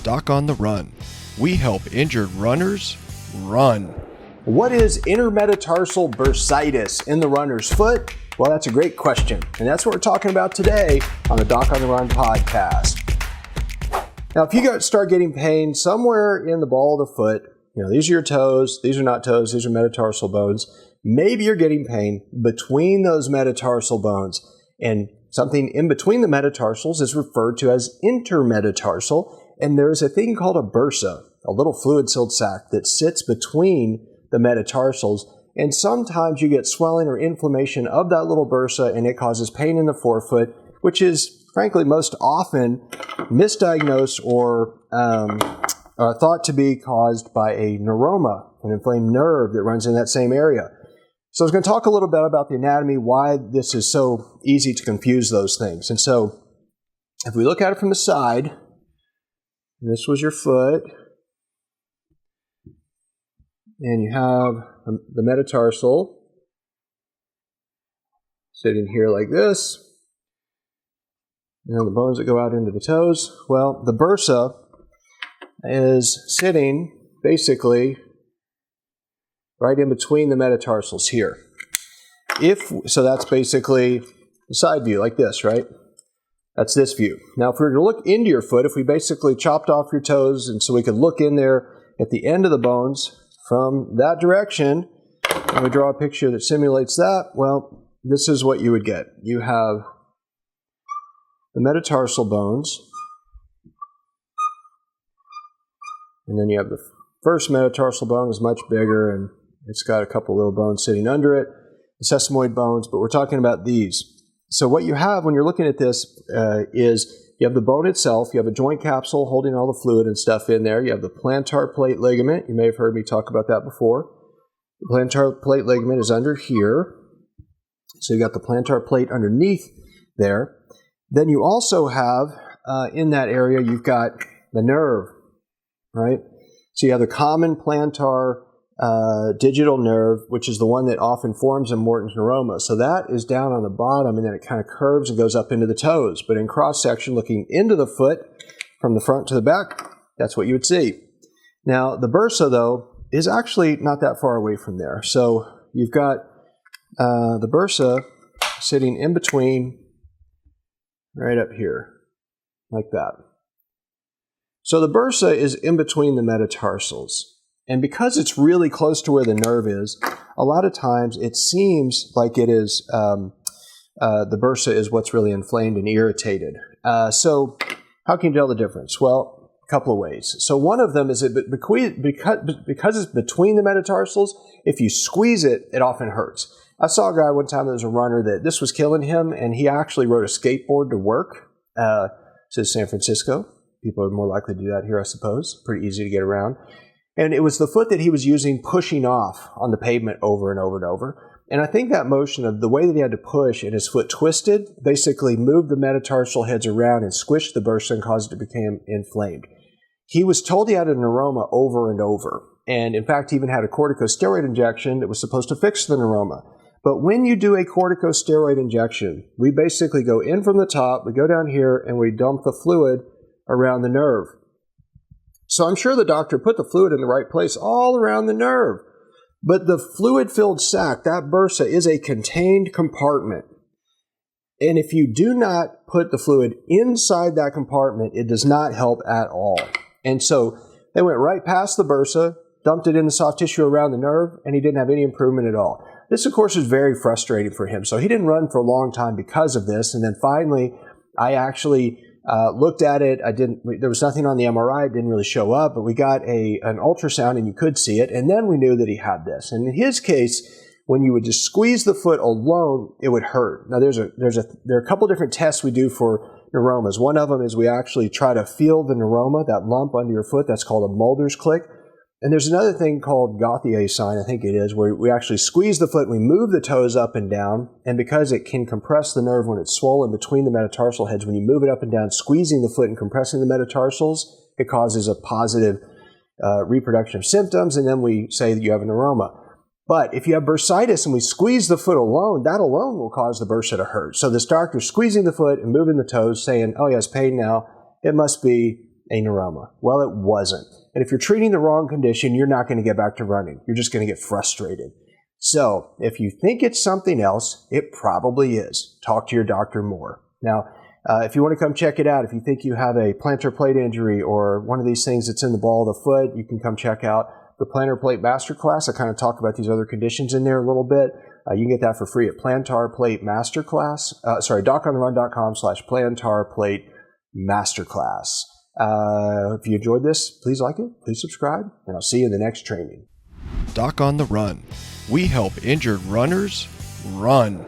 Doc on the Run. We help injured runners run. What is intermetatarsal bursitis in the runner's foot? Well, that's a great question, and that's what we're talking about today on the Doc on the Run podcast. Now, if you start getting pain somewhere in the ball of the foot, these are your toes, these are not toes, these are metatarsal bones. Maybe you're getting pain between those metatarsal bones, and something in between the metatarsals is referred to as intermetatarsal, and there's a thing called a bursa, a little fluid-filled sac that sits between the metatarsals, and sometimes you get swelling or inflammation of that little bursa, and it causes pain in the forefoot, which is, frankly, most often misdiagnosed or thought to be caused by a neuroma, an inflamed nerve that runs in that same area. So I was going to talk a little bit about the anatomy, why this is so easy to confuse those things. And so if we look at it from the side, this was your foot, and you have the metatarsal sitting here like this, and then the bones that go out into the toes. Well, the bursa is sitting basically right in between the metatarsals here. So that's basically the side view like this, right? That's this view. Now, if we were to look into your foot, if we basically chopped off your toes and so we could look in there at the end of the bones from that direction, and we draw a picture that simulates that, well, this is what you would get. You have the metatarsal bones, and then you have the first metatarsal bone is much bigger, and it's got a couple little bones sitting under it, the sesamoid bones, but we're talking about these. So what you have when you're looking at this is you have the bone itself, you have a joint capsule holding all the fluid and stuff in there, you have the plantar plate ligament, you may have heard me talk about that before. The plantar plate ligament is under here, so you've got the plantar plate underneath there. Then you also have, in that area, you've got the nerve, right? So you have the common plantar digital nerve, which is the one that often forms in Morton's neuroma. So that is down on the bottom, and then it kind of curves and goes up into the toes. But in cross-section, looking into the foot from the front to the back, that's what you would see. Now, the bursa, though, is actually not that far away from there. So you've got the bursa sitting in between right up here, like that. So the bursa is in between the metatarsals. And because it's really close to where the nerve is, a lot of times it seems like it is, the bursa is what's really inflamed and irritated. So how can you tell the difference? Well, a couple of ways. So one of them is that because it's between the metatarsals, if you squeeze it, it often hurts. I saw a guy one time that was a runner that this was killing him, and he actually rode a skateboard to work. This is San Francisco. People are more likely to do that here, I suppose. Pretty easy to get around. And it was the foot that he was using pushing off on the pavement over and over and over. And I think that motion of the way that he had to push and his foot twisted basically moved the metatarsal heads around and squished the bursa and caused it to become inflamed. He was told he had a neuroma over and over. And in fact, he even had a corticosteroid injection that was supposed to fix the neuroma. But when you do a corticosteroid injection, we basically go in from the top, we go down here, and we dump the fluid around the nerve. So I'm sure the doctor put the fluid in the right place all around the nerve. But the fluid-filled sac, that bursa, is a contained compartment. And if you do not put the fluid inside that compartment, it does not help at all. And so they went right past the bursa, dumped it in the soft tissue around the nerve, and he didn't have any improvement at all. This, of course, was very frustrating for him. So he didn't run for a long time because of this. And then finally, I actually looked at it. There was nothing on the MRI. It didn't really show up, but we got an ultrasound and you could see it. And then we knew that he had this. And in his case, when you would just squeeze the foot alone, it would hurt. Now, there are a couple different tests we do for neuromas. One of them is we actually try to feel the neuroma, that lump under your foot. That's called a Mulder's click. And there's another thing called Gauthier sign, I think it is, where we actually squeeze the foot, we move the toes up and down, and because it can compress the nerve when it's swollen between the metatarsal heads, when you move it up and down, squeezing the foot and compressing the metatarsals, it causes a positive reproduction of symptoms, and then we say that you have a neuroma. But if you have bursitis and we squeeze the foot alone, that alone will cause the bursa to hurt. So this doctor's squeezing the foot and moving the toes, saying, oh, he has pain now. It must be a neuroma. Well, it wasn't. And if you're treating the wrong condition, you're not going to get back to running. You're just going to get frustrated. So if you think it's something else, it probably is. Talk to your doctor more. Now, if you want to come check it out, if you think you have a plantar plate injury or one of these things that's in the ball of the foot, you can come check out the Plantar Plate Masterclass. I kind of talk about these other conditions in there a little bit. You can get that for free at Plantar Plate Masterclass. DocOnTheRun.com/Plantar Plate Masterclass. If you enjoyed this, please like it, please subscribe, and I'll see you in the next training. Doc on the Run. We help injured runners run.